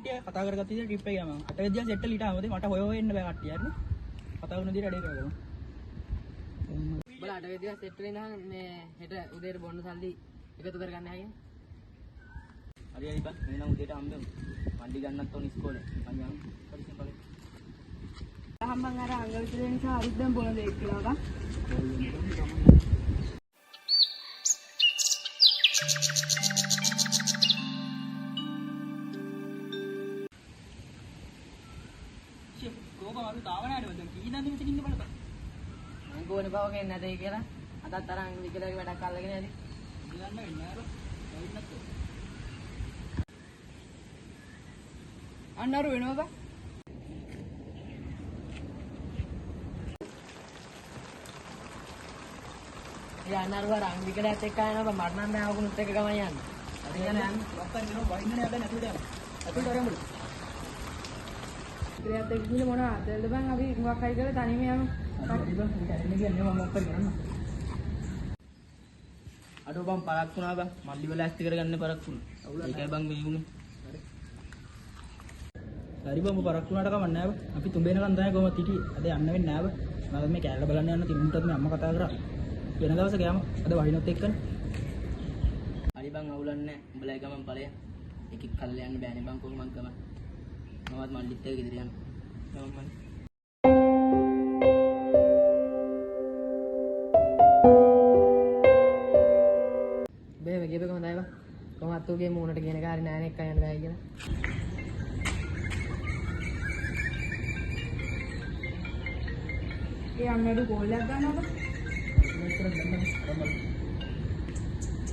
කට්ටිය කතා කරගත්ත ඉතින් ට්‍රිප් එක ගියාම 8 වෙනිදා සෙට් එක ඊට ආවද මට හොය හොය එන්න බෑ කට්ටිය හරිනේ කතා කරන විදිහට වැඩේ කරගමු උඹලා 8 වෙනිදා සෙට් වෙලා මේ හෙට උදේට බොන්න සල්ලි එකතු කරගන්න හැකියි හරි හරි බං එහෙනම් උදේට හම්බෙමු මල්ලි ගන්නත් ඕන ඉස්කෝලේ මම යන්න පරිස්සම් බලන්න අහම්බන් අර අංගල් කියලා නිසා අරිත් දැන් බොන දෙයක් කියලා බං කොහොමද තාවනාට වද කීනන්ද මෙතන ඉන්න බලපන් මං ගෝනේ බව කියන්නේ නැතේ කියලා අදත් තරම් විකලගේ වැඩක් අල්ලගෙන ඇති ගන්න වෙන්නේ නෑ බං අන්නරු වෙනවා බං අන්නරුව රංග විකලයත් එක්ක යනවා මට නම් බෑ ඔකුණුත් එක්ක ගමන් යන්න හරි යන්න ලොක්කන් දෙනවා වයින්නේ නෑ දැන් ඇතුළට යන්න ඇතුළට අරමුණු ඉතින් එක්ක ගිහින් මොනවා අතල්ද බං අපි මොකක් හරි කරලා තනියම යමු හරි බං මට එන්න කියන්නේ මම මොකක් කරන්න අඩෝ බං පරක් වුණා බං මල්ලි වල ඇස්ති කරගන්න පරක් වුණා ඒකයි බං මේ වුනේ හරි බං ඔබ පරක් වුණාට කමක් නෑ බං අපි තුඹේනකන් තමයි කොහොමද හිටියේ අද යන්න වෙන්නේ නෑ බං මම මේ කැලල බලන්න යන්න තිබුණටත් මේ අම්මා කතා කරා වෙන දවසක යමු අද වහිනොත් එක්කනේ හරි බං අවුලන්නේ උඹලා ගමන් ඵලය එකෙක් කල්ලා යන්න බෑනේ බං කොහොමද ගමන් මමත් මල්ලිත් එක්ක ඉදිරිය යනවා මම බේව ගෙබක හොඳයි බං කොහොමත් උගේ මූණට කියන කාරේ නෑනේ එක්ක යන්න බෑ කියලා ඒ අන්නරු කෝල් එකක් ගන්නවද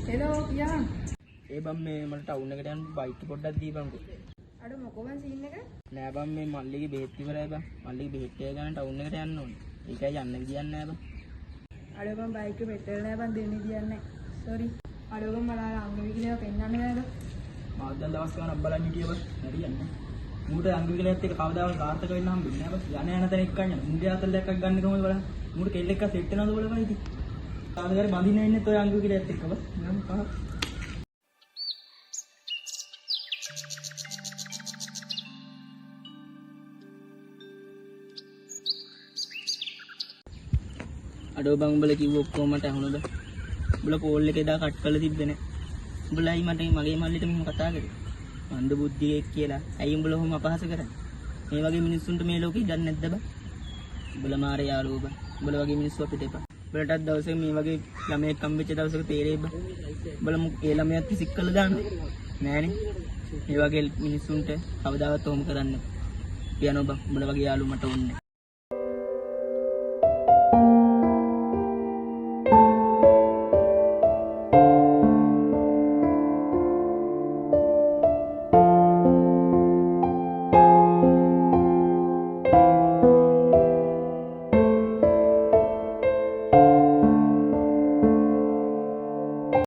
හෙලෝ කියා ඒ බම් මේ මට ටවුන් එකට යන්න බයික් පොඩ්ඩක් දීපන්කෝ අර මොකෝවන් සීන් එක නෑ බම් මේ මල්ලිගේ බෙහෙත් ඉවරයි බම් මල්ලිගේ බෙහෙත් එක ගන්න ටවුන් එකට යන්න ඕනේ ඒකයි යන්න විදියක් නෑ බම් අර බං බයික් එක පෙට්‍රල් නෑ බං දෙන්නේ කියන්නේ සෝරි අර බං මලා අංගවි කියලා පෙන්නන්න බෑද මාත් දැන් දවස් ගානක් බලන් හිටියේ බම් හරියන්නේ මූට අංගවි කියලාත් එක කවදාවත් සාර්ථක වෙන්න හම්බෙන්නේ නෑ බම් යන තැන එක්ක යන්න මුන්ගේ අතල් දෙකක් ගන්න කොහොමද බලන්න මූට කෙල්ල එක්ක සෙට් වෙනවද බලපන් ඉතින් තාමගාරේ බඳින්න වෙන්නේ ඔය අංගවි කියලාත් එක්ක බම් මම පහ අඩෝ බං උඹලා කිව්ව ඔක්කොම මට අහුනද උඹලා කෝල් එකේ දා කට් කරලා තිබ්බේ නේ උඹලායි මට මගේ මල්ලිට මෙහෙම කතා කරේ මන්ද බුද්ධියෙක් කියලා ඇයි උඹලා ඔහොම අපහාස කරන්නේ මේ වගේ මිනිස්සුන්ට මේ ලෝකෙ ඉඩක් නැද්ද බං උඹලා මාරේ යාළුවෝ බං උඹලා වගේ මිනිස්සු අපිට එපා උඹලටත් දවසක මේ වගේ ළමයෙක් හම්බෙච්ච දවසක තේරෙයි බං උඹලා ඒ ළමයාත් පිසික් කරලා දානවා නෑනේ මේ වගේ මිනිස්සුන්ට කවදාවත් ඔහොම කරන්න පියනෝ බං උඹලා වගේ යාළුවෝ මට ඕනේ